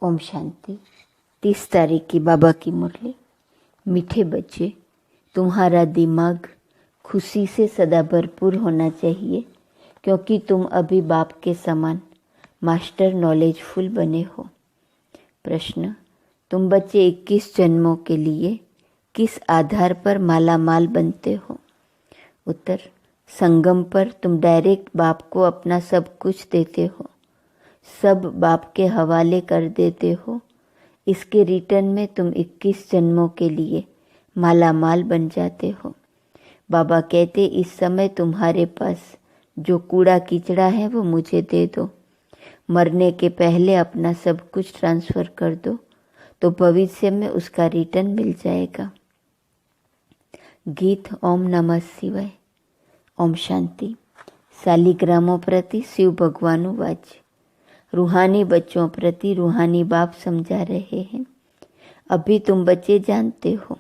ओम शांति। 30 तारीख की बाबा की मुरली। मीठे बच्चे, तुम्हारा दिमाग खुशी से सदा भरपूर होना चाहिए, क्योंकि तुम अभी बाप के समान मास्टर नॉलेजफुल बने हो। प्रश्न: तुम बच्चे 21 जन्मों के लिए किस आधार पर माला माल बनते हो? उत्तर: संगम पर तुम डायरेक्ट बाप को अपना सब कुछ देते हो, सब बाप के हवाले कर देते हो। इसके रिटर्न में तुम 21 जन्मों के लिए माला माल बन जाते हो। बाबा कहते, इस समय तुम्हारे पास जो कूड़ा कीचड़ा है वो मुझे दे दो। मरने के पहले अपना सब कुछ ट्रांसफ़र कर दो, तो भविष्य में उसका रिटर्न मिल जाएगा। गीत ओम नमः शिवाय। ओम शांति। शालिग्रामों प्रति शिव भगवानु वाच। रूहानी बच्चों प्रति रूहानी बाप समझा रहे हैं। अभी तुम बच्चे जानते हो,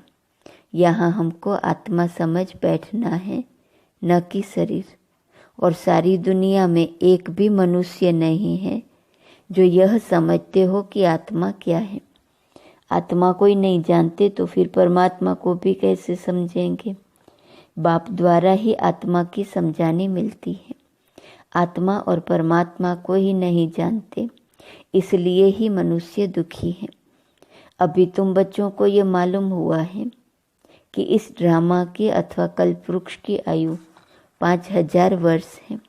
यहाँ हमको आत्मा समझ बैठना है, न कि शरीर। और सारी दुनिया में एक भी मनुष्य नहीं है जो यह समझते हो कि आत्मा क्या है। आत्मा को ही नहीं जानते तो फिर परमात्मा को भी कैसे समझेंगे? बाप द्वारा ही आत्मा की समझानी मिलती है। आत्मा और परमात्मा को ही नहीं जानते, इसलिए ही मनुष्य दुखी है। अभी तुम बच्चों को ये मालूम हुआ है कि इस ड्रामा की अथवा कल्प वृक्ष की आयु 5000 वर्ष है।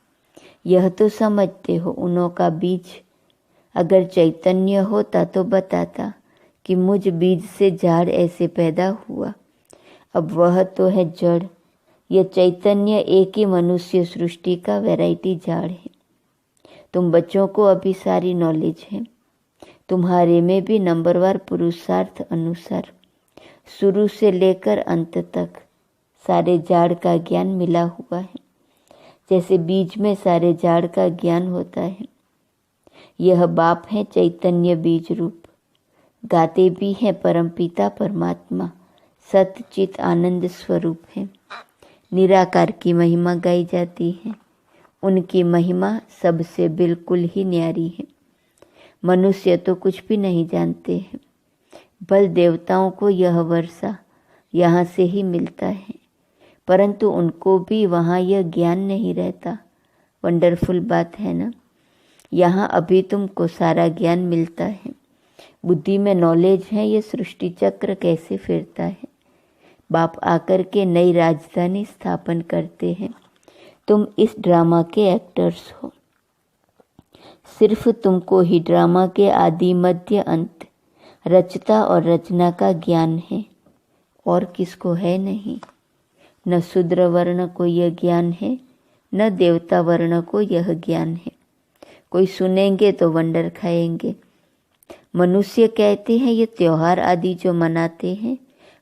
यह तो समझते हो, उनों का बीज अगर चैतन्य होता तो बताता कि मुझ बीज से झाड़ ऐसे पैदा हुआ। अब वह तो है जड़, यह चैतन्य एक ही मनुष्य सृष्टि का वैरायटी झाड़ है। तुम बच्चों को अभी सारी नॉलेज है। तुम्हारे में भी नंबरवार पुरुषार्थ अनुसार शुरू से लेकर अंत तक सारे झाड़ का ज्ञान मिला हुआ है। जैसे बीज में सारे झाड़ का ज्ञान होता है। यह बाप है चैतन्य बीज रूप। गाते भी हैं परमपिता परमात्मा सतचित आनंद स्वरूप है। निराकार की महिमा गाई जाती है। उनकी महिमा सबसे बिल्कुल ही न्यारी है। मनुष्य तो कुछ भी नहीं जानते हैं। बल देवताओं को यह वर्षा यहाँ से ही मिलता है, परंतु उनको भी वहाँ यह ज्ञान नहीं रहता। वंडरफुल बात है ना। यहाँ अभी तुमको सारा ज्ञान मिलता है। बुद्धि में नॉलेज है ये सृष्टि चक्र कैसे फिरता है। बाप आकर के नई राजधानी स्थापन करते हैं। तुम इस ड्रामा के एक्टर्स हो। सिर्फ तुमको ही ड्रामा के आदि मध्य अंत रचता और रचना का ज्ञान है, और किसको है नहीं। न शूद्र वर्ण को यह ज्ञान है, न देवता वर्ण को यह ज्ञान है। कोई सुनेंगे तो वंडर खाएंगे। मनुष्य कहते हैं ये त्योहार आदि जो मनाते हैं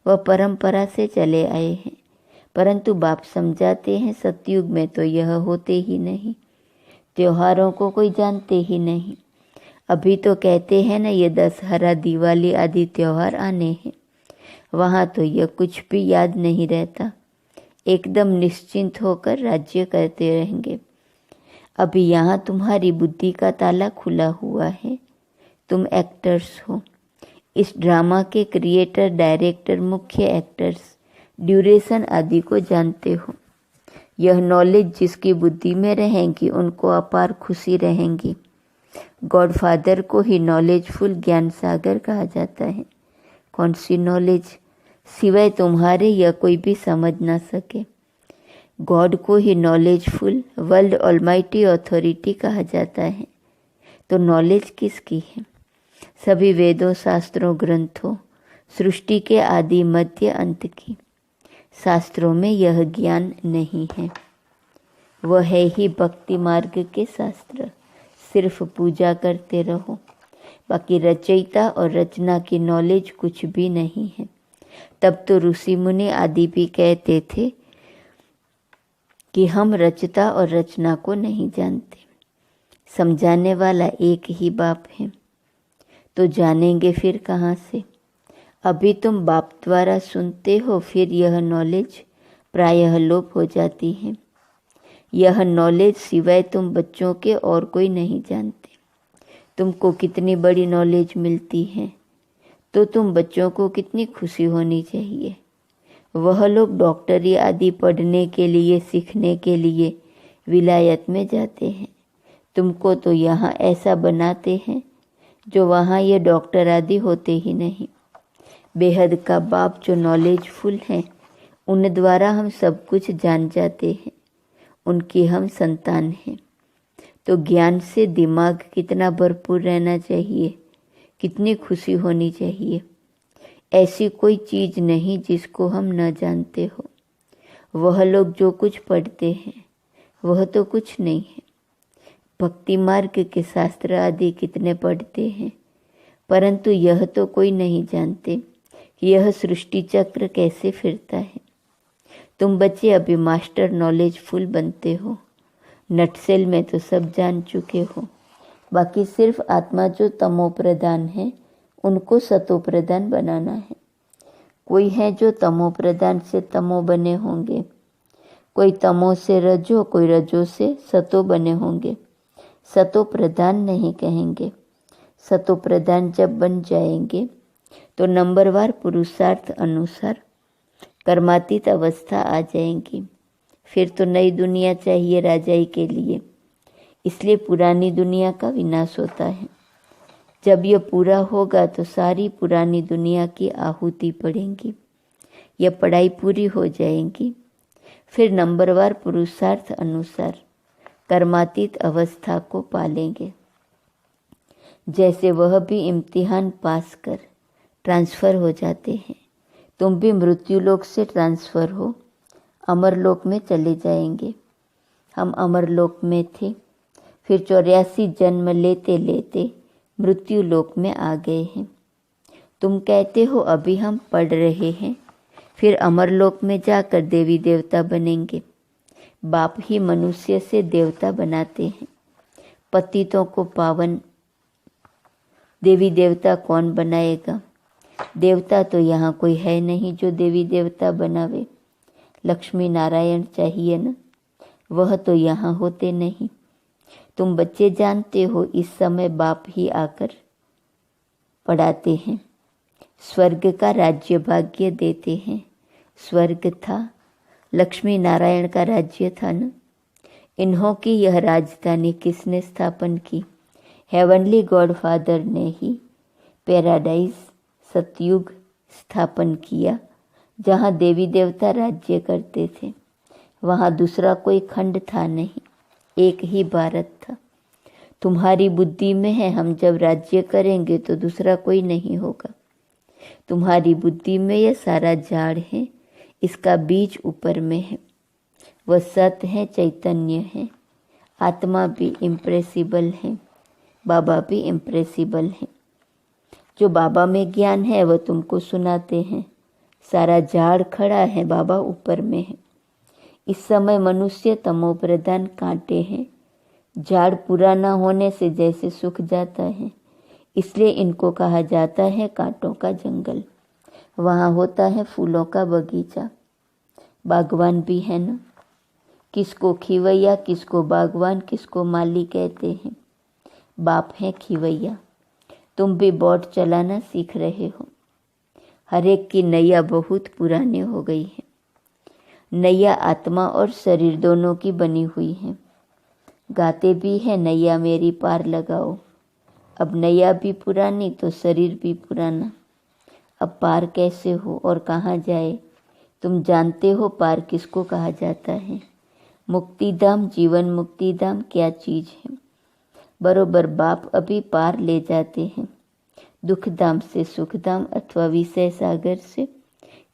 वह परंपरा से चले आए हैं, परंतु बाप समझाते हैं सतयुग में तो यह होते ही नहीं। त्योहारों को कोई जानते ही नहीं। अभी तो कहते हैं ना ये दशहरा दिवाली आदि त्योहार आने हैं, वहाँ तो यह कुछ भी याद नहीं रहता। एकदम निश्चिंत होकर राज्य करते रहेंगे। अभी यहाँ तुम्हारी बुद्धि का ताला खुला हुआ है। तुम एक्टर्स हो। इस ड्रामा के क्रिएटर, डायरेक्टर, मुख्य एक्टर्स, ड्यूरेशन आदि को जानते हो। यह नॉलेज जिसकी बुद्धि में रहेंगी उनको अपार खुशी रहेंगी। गॉडफादर को ही नॉलेजफुल ज्ञान सागर कहा जाता है। कौन सी नॉलेज? सिवाय तुम्हारे यह कोई भी समझ ना सके। गॉड को ही नॉलेजफुल वर्ल्ड ऑलमाइटी अथॉरिटी कहा जाता है। तो नॉलेज किसकी है? सभी वेदों, शास्त्रों, ग्रंथों, सृष्टि के आदि मध्य अंत की। शास्त्रों में यह ज्ञान नहीं है। वह है ही भक्ति मार्ग के शास्त्र। सिर्फ पूजा करते रहो, बाकी रचयिता और रचना की नॉलेज कुछ भी नहीं है। तब तो ऋषि मुनि आदि भी कहते थे कि हम रचता और रचना को नहीं जानते। समझाने वाला एक ही बाप है, तो जानेंगे फिर कहाँ से? अभी तुम बाप द्वारा सुनते हो, फिर यह नॉलेज प्रायः लोप हो जाती है। यह नॉलेज सिवाय तुम बच्चों के और कोई नहीं जानते। तुमको कितनी बड़ी नॉलेज मिलती है, तो तुम बच्चों को कितनी खुशी होनी चाहिए। वह लोग डॉक्टरी आदि पढ़ने के लिए, सीखने के लिए विलायत में जाते हैं। तुमको तो यहाँ ऐसा बनाते हैं जो वहाँ ये डॉक्टर आदि होते ही नहीं। बेहद का बाप जो नॉलेजफुल हैं, उन द्वारा हम सब कुछ जान जाते हैं, उनकी हम संतान हैं। तो ज्ञान से दिमाग कितना भरपूर रहना चाहिए, कितनी खुशी होनी चाहिए। ऐसी कोई चीज़ नहीं जिसको हम न जानते हो। वह लोग जो कुछ पढ़ते हैं वह तो कुछ नहीं है। भक्ति मार्ग के शास्त्र आदि कितने पढ़ते हैं, परंतु यह तो कोई नहीं जानते कि यह सृष्टि चक्र कैसे फिरता है। तुम बच्चे अभी मास्टर नॉलेजफुल बनते हो, नटसेल में तो सब जान चुके हो। बाकी सिर्फ आत्मा जो तमो प्रधान है, उनको सतो प्रधान बनाना है। कोई है जो तमो प्रधान से तमो बने होंगे, कोई तमो से रजो, कोई रजो से सतो बने होंगे। सतो प्रधान नहीं कहेंगे। सतो प्रधान जब बन जाएंगे तो नंबरवार पुरुषार्थ अनुसार कर्मातीत अवस्था आ जाएंगी। फिर तो नई दुनिया चाहिए राजाई के लिए, इसलिए पुरानी दुनिया का विनाश होता है। जब यह पूरा होगा तो सारी पुरानी दुनिया की आहुति पड़ेंगी, यह पढ़ाई पूरी हो जाएगी। फिर नंबरवार पुरुषार्थ अनुसार कर्मातीत अवस्था को पालेंगे। जैसे वह भी इम्तिहान पास कर ट्रांसफ़र हो जाते हैं, तुम भी मृत्यु लोक से ट्रांसफ़र हो अमर लोक में चले जाएंगे। हम अमर लोक में थे, फिर 84 जन्म लेते लेते मृत्यु लोक में आ गए हैं। तुम कहते हो अभी हम पढ़ रहे हैं, फिर अमर लोक में जाकर देवी देवता बनेंगे। बाप ही मनुष्य से देवता बनाते हैं। पतितों को पावन देवी देवता कौन बनाएगा? देवता तो यहाँ कोई है नहीं जो देवी देवता बनावे। लक्ष्मी नारायण चाहिए ना, वह तो यहाँ होते नहीं। तुम बच्चे जानते हो इस समय बाप ही आकर पढ़ाते हैं, स्वर्ग का राज्य भाग्य देते हैं। स्वर्ग था, लक्ष्मी नारायण का राज्य था न। इन्हों की यह राजधानी किसने स्थापन की? हेवनली गॉडफादर ने ही पैराडाइज सतयुग स्थापन किया, जहाँ देवी देवता राज्य करते थे। वहाँ दूसरा कोई खंड था नहीं, एक ही भारत था। तुम्हारी बुद्धि में है हम जब राज्य करेंगे तो दूसरा कोई नहीं होगा। तुम्हारी बुद्धि में यह सारा झाड़ है, इसका बीज ऊपर में है। वह सत्य है, चैतन्य है। आत्मा भी इम्प्रेसिबल है, बाबा भी इम्प्रेसिबल है। जो बाबा में ज्ञान है वह तुमको सुनाते हैं। सारा झाड़ खड़ा है, बाबा ऊपर में है। इस समय मनुष्य तमो प्रधान कांटे हैं। झाड़ पूरा न होने से जैसे सूख जाता है, इसलिए इनको कहा जाता है कांटों का जंगल। वहाँ होता है फूलों का बगीचा। बागवान भी है ना, किसको खिवैया, किसको बागवान, किसको माली कहते हैं। बाप है खिवैया। तुम भी बोट चलाना सीख रहे हो। हर एक की नैया बहुत पुरानी हो गई है। नैया आत्मा और शरीर दोनों की बनी हुई है। गाते भी है नैया मेरी पार लगाओ। अब नैया भी पुरानी तो शरीर भी पुराना। अब पार कैसे हो और कहाँ जाए? तुम जानते हो पार किसको कहा जाता है? मुक्तिधाम, जीवन मुक्तिधाम क्या चीज़ है? बरोबर बाप अभी पार ले जाते हैं। दुखधाम से सुखधाम अथवा विषय सागर से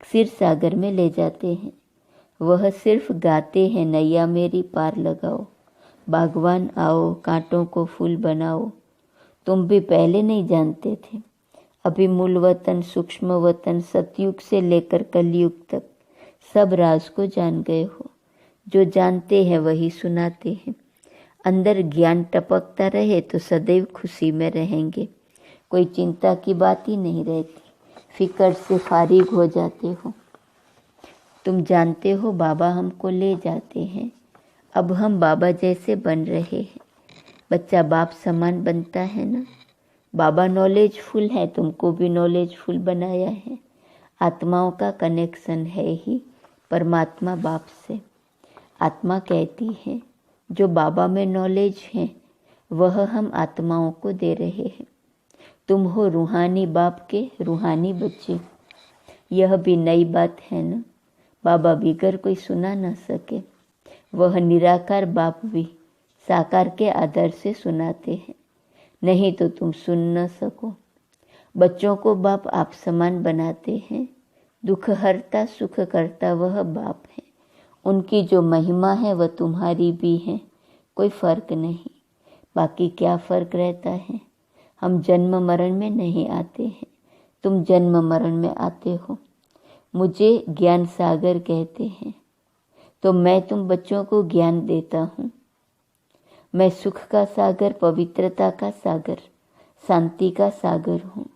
क्षीर सागर में ले जाते हैं। वह सिर्फ गाते हैं नैया मेरी पार लगाओ। बागवान आओ, कांटों को फूल बनाओ। तुम भी पहले नहीं जानते थे। अभी मूल वतन, सूक्ष्म वतन, सतयुग से लेकर कलयुग तक सब राज को जान गए हो। जो जानते हैं वही सुनाते हैं। अंदर ज्ञान टपकता रहे तो सदैव खुशी में रहेंगे। कोई चिंता की बात ही नहीं रहती। फिक्र से फारिग हो जाते हो। तुम जानते हो बाबा हमको ले जाते हैं। अब हम बाबा जैसे बन रहे हैं। बच्चा बाप समान बनता है ना। बाबा नॉलेजफुल है, तुमको भी नॉलेजफुल बनाया है। आत्माओं का कनेक्शन है ही परमात्मा बाप से। आत्मा कहती है जो बाबा में नॉलेज है वह हम आत्माओं को दे रहे हैं। तुम हो रूहानी बाप के रूहानी बच्चे। यह भी नई बात है ना, बाबा बिगर कोई सुना न सके। वह निराकार बाप भी साकार के आधार से सुनाते हैं, नहीं तो तुम सुन न सको। बच्चों को बाप आप समान बनाते हैं। दुख हरता सुख करता वह बाप है। उनकी जो महिमा है वह तुम्हारी भी है, कोई फर्क नहीं। बाकी क्या फर्क रहता है। हम जन्म मरण में नहीं आते हैं, तुम जन्म मरण में आते हो। मुझे ज्ञान सागर कहते हैं, तो मैं तुम बच्चों को ज्ञान देता हूँ। मैं सुख का सागर, पवित्रता का सागर, शांति का सागर हूँ,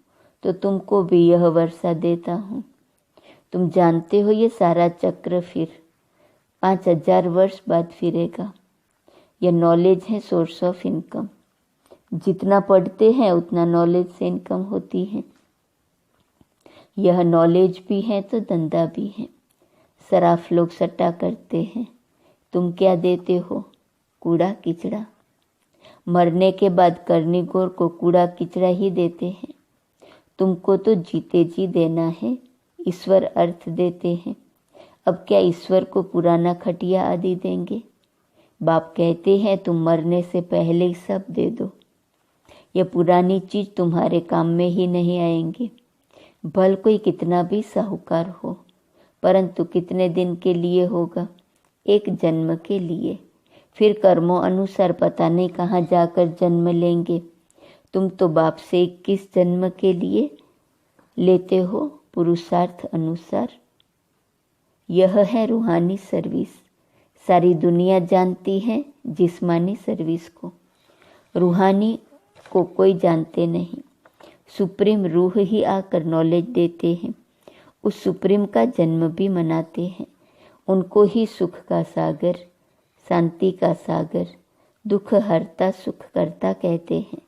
तो तुमको भी यह वर्षा देता हूँ। तुम जानते हो ये सारा चक्र फिर 5000 वर्ष बाद फिरेगा। यह नॉलेज है सोर्स ऑफ इनकम। जितना पढ़ते हैं उतना नॉलेज से इनकम होती है। यह नॉलेज भी है तो धंधा भी है। सराफ लोग सट्टा करते हैं, तुम क्या देते हो? कूड़ा किचड़ा। मरने के बाद करनी गोर को कूड़ा किचड़ा ही देते हैं। तुमको तो जीते जी देना है, ईश्वर अर्थ देते हैं। अब क्या ईश्वर को पुराना खटिया आदि देंगे? बाप कहते हैं तुम मरने से पहले ही सब दे दो। ये पुरानी चीज तुम्हारे काम में ही नहीं आएंगी। भल कोई कितना भी साहूकार हो, परंतु कितने दिन के लिए होगा? एक जन्म के लिए। फिर कर्मों अनुसार पता नहीं कहाँ जाकर जन्म लेंगे। तुम तो बाप से 21 जन्म के लिए लेते हो पुरुषार्थ अनुसार। यह है रूहानी सर्विस। सारी दुनिया जानती है जिस्मानी सर्विस को, रूहानी को कोई जानते नहीं। सुप्रीम रूह ही आकर नॉलेज देते हैं। उस सुप्रीम का जन्म भी मनाते हैं। उनको ही सुख का सागर, शांति का सागर, दुख हरता सुख करता कहते हैं।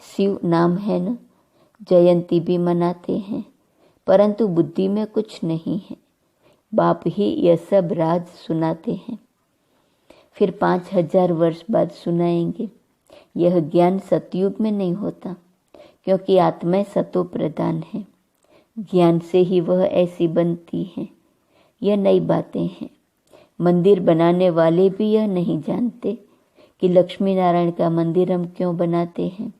शिव नाम है न, जयंती भी मनाते हैं, परंतु बुद्धि में कुछ नहीं है। बाप ही यह सब राज सुनाते हैं, फिर 5000 वर्ष बाद सुनाएंगे। यह ज्ञान सतयुग में नहीं होता, क्योंकि आत्माएं सतो प्रधान है। ज्ञान से ही वह ऐसी बनती है। यह नई बातें हैं। मंदिर बनाने वाले भी यह नहीं जानते कि लक्ष्मी नारायण का मंदिर हम क्यों बनाते हैं।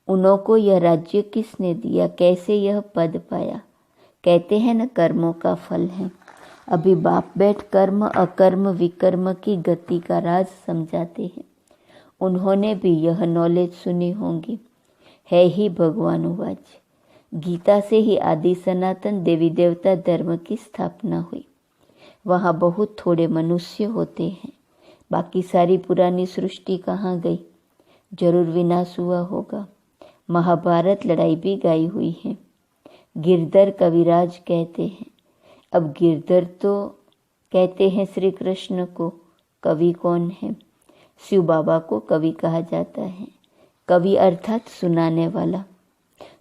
उन्हों को यह राज्य किसने दिया, कैसे यह पद पाया? कहते हैं न कर्मों का फल है। अभी बाप बैठ कर्म अकर्म विकर्म की गति का राज समझाते हैं। उन्होंने भी यह नॉलेज सुनी होंगी। है ही भगवानुवाच। गीता से ही आदि सनातन देवी देवता धर्म की स्थापना हुई। वहाँ बहुत थोड़े मनुष्य होते हैं, बाकी सारी पुरानी सृष्टि कहाँ गई? जरूर विनाश हुआ होगा। महाभारत लड़ाई भी गाई हुई है। गिरधर कविराज कहते हैं। अब गिरधर तो कहते हैं श्री कृष्ण को, कवि कौन है? शिव बाबा को कवि कहा जाता है। कवि अर्थात सुनाने वाला।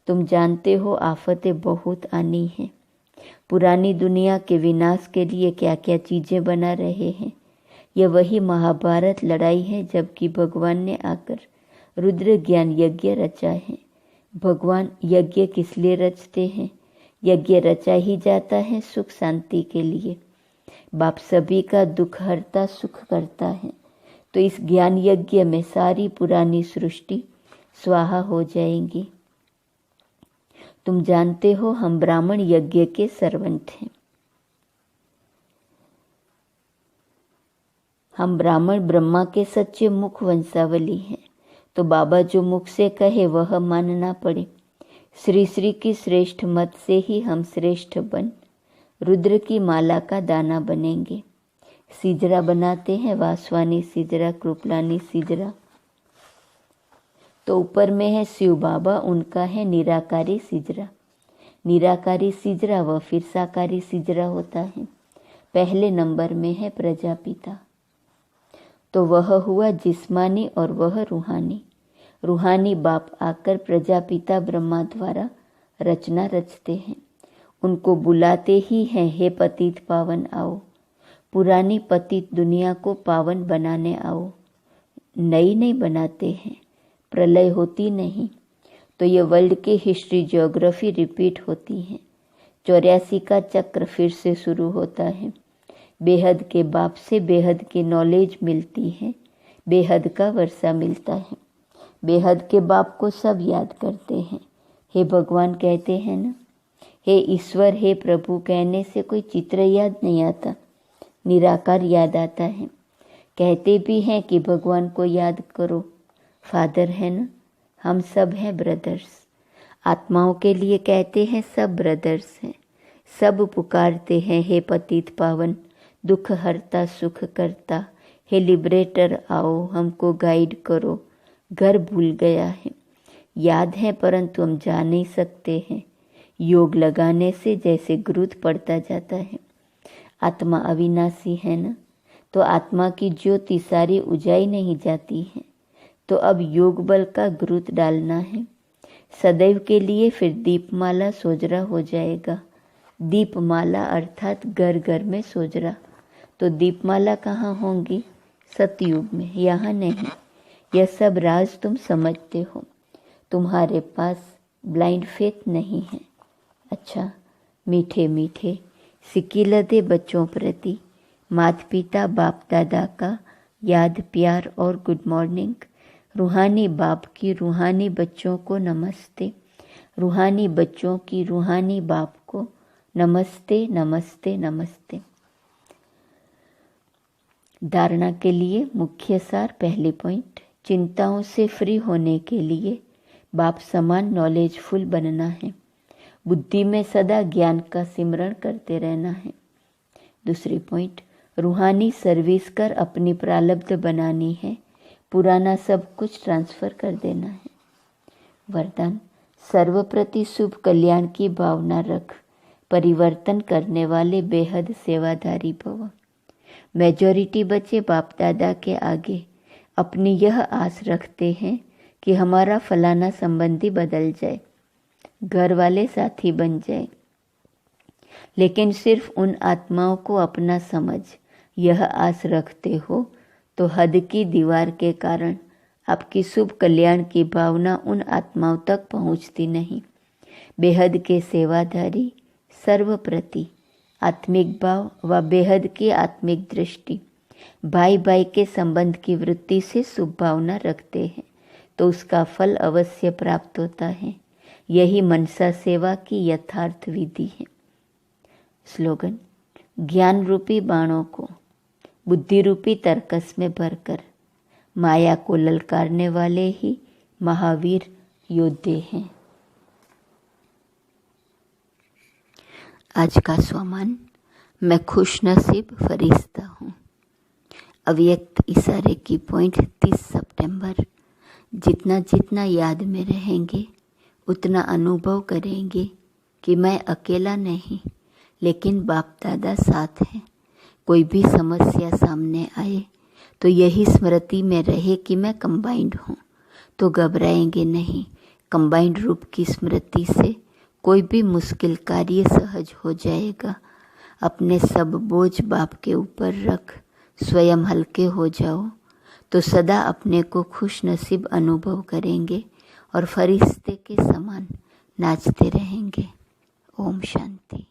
तुम जानते हो आफतें बहुत आनी हैं। पुरानी दुनिया के विनाश के लिए क्या क्या चीज़ें बना रहे हैं। यह वही महाभारत लड़ाई है, जबकि भगवान ने आकर रुद्र ज्ञान यज्ञ रचा है। भगवान यज्ञ किस लिए रचते हैं? यज्ञ रचा ही जाता है सुख शांति के लिए। बाप सभी का दुख हरता सुख करता है, तो इस ज्ञान यज्ञ में सारी पुरानी सृष्टि स्वाहा हो जाएंगी। तुम जानते हो हम ब्राह्मण यज्ञ के सर्वेंट हैं। हम ब्राह्मण ब्रह्मा के सच्चे मुख वंशावली हैं, तो बाबा जो मुख से कहे वह मानना पड़े। श्री श्री की श्रेष्ठ मत से ही हम श्रेष्ठ बन रुद्र की माला का दाना बनेंगे। सिजरा बनाते हैं, वासवानी सिजरा, कृपलानी सिजरा। तो ऊपर में है शिव बाबा, उनका है निराकारी सिजरा। निराकारी सिजरा व फिर साकारी सिजरा होता है। पहले नंबर में है प्रजापिता। तो वह हुआ जिस्मानी और वह रूहानी। रूहानी बाप आकर प्रजापिता ब्रह्मा द्वारा रचना रचते हैं। उनको बुलाते ही हैं, हे पतित पावन आओ, पुरानी पतित दुनिया को पावन बनाने आओ। नई नहीं बनाते हैं, प्रलय होती नहीं तो ये वर्ल्ड की हिस्ट्री ज्योग्राफी रिपीट होती है। 84 का चक्र फिर से शुरू होता है। बेहद के बाप से बेहद की नॉलेज मिलती है, बेहद का वर्षा मिलता है। बेहद के बाप को सब याद करते हैं। हे भगवान कहते हैं ना, हे ईश्वर, हे प्रभु कहने से कोई चित्र याद नहीं आता, निराकार याद आता है। कहते भी हैं कि भगवान को याद करो, फादर है ना, हम सब हैं ब्रदर्स। आत्माओं के लिए कहते हैं सब ब्रदर्स हैं। सब पुकारते हैं, हे पतित पावन, दुख हरता सुख करता, हे लिबरेटर आओ, हमको गाइड करो। घर भूल गया है, याद है परंतु हम जा नहीं सकते हैं। योग लगाने से जैसे ग्रोथ पड़ता जाता है। आत्मा अविनाशी है ना, तो आत्मा की ज्योति सारी उजाई नहीं जाती है। तो अब योग बल का ग्रोथ डालना है सदैव के लिए। फिर दीपमाला सोजरा हो जाएगा। दीपमाला अर्थात घर घर में सोजरा। तो दीपमाला कहाँ होंगी? सतयुग में, यहाँ नहीं। यह सब राज तुम समझते हो, तुम्हारे पास ब्लाइंड फेथ नहीं है। अच्छा, मीठे मीठे सिकिलते बच्चों प्रति माता पिता बाप दादा का याद प्यार और गुड मॉर्निंग। रूहानी बाप की रूहानी बच्चों को नमस्ते। रूहानी बच्चों की रूहानी बाप को नमस्ते नमस्ते नमस्ते। धारणा के लिए मुख्य सार, पहले पॉइंट, चिंताओं से फ्री होने के लिए बाप समान नॉलेजफुल बनना है। बुद्धि में सदा ज्ञान का सिमरण करते रहना है। दूसरी पॉइंट, रूहानी सर्विस कर अपनी प्रारब्ध बनानी है। पुराना सब कुछ ट्रांसफर कर देना है। वरदान, सर्वप्रति शुभ कल्याण की भावना रख, परिवर्तन करने वाले बेहद सेवाधारी भव। मेजॉरिटी बच्चे बाप दादा के आगे अपनी यह आस रखते हैं कि हमारा फलाना संबंधी बदल जाए, घर वाले साथी बन जाए। लेकिन सिर्फ उन आत्माओं को अपना समझ यह आस रखते हो तो हद की दीवार के कारण आपकी शुभ कल्याण की भावना उन आत्माओं तक पहुंचती नहीं। बेहद के सेवाधारी सर्वप्रति आत्मिक भाव व बेहद की आत्मिक दृष्टि, भाई भाई के संबंध की वृत्ति से शुभ भावना रखते हैं तो उसका फल अवश्य प्राप्त होता है। यही मनसा सेवा की यथार्थ विधि है। स्लोगन, ज्ञान रूपी बाणों को बुद्धि रूपी तर्कस में भरकर माया को ललकारने वाले ही महावीर योद्धे हैं। आज का स्वमान, मैं खुश नसीब फरिश्ता हूँ। अव्यक्त इशारे की पॉइंट 30 सितंबर। जितना जितना याद में रहेंगे उतना अनुभव करेंगे कि मैं अकेला नहीं, लेकिन बाप दादा साथ हैं। कोई भी समस्या सामने आए तो यही स्मृति में रहे कि मैं कंबाइंड हूँ, तो घबराएंगे नहीं। कंबाइंड रूप की स्मृति से कोई भी मुश्किल कार्य सहज हो जाएगा। अपने सब बोझ बाप के ऊपर रख स्वयं हल्के हो जाओ तो सदा अपने को खुश नसीब अनुभव करेंगे और फरिश्ते के समान नाचते रहेंगे। ओम शांति।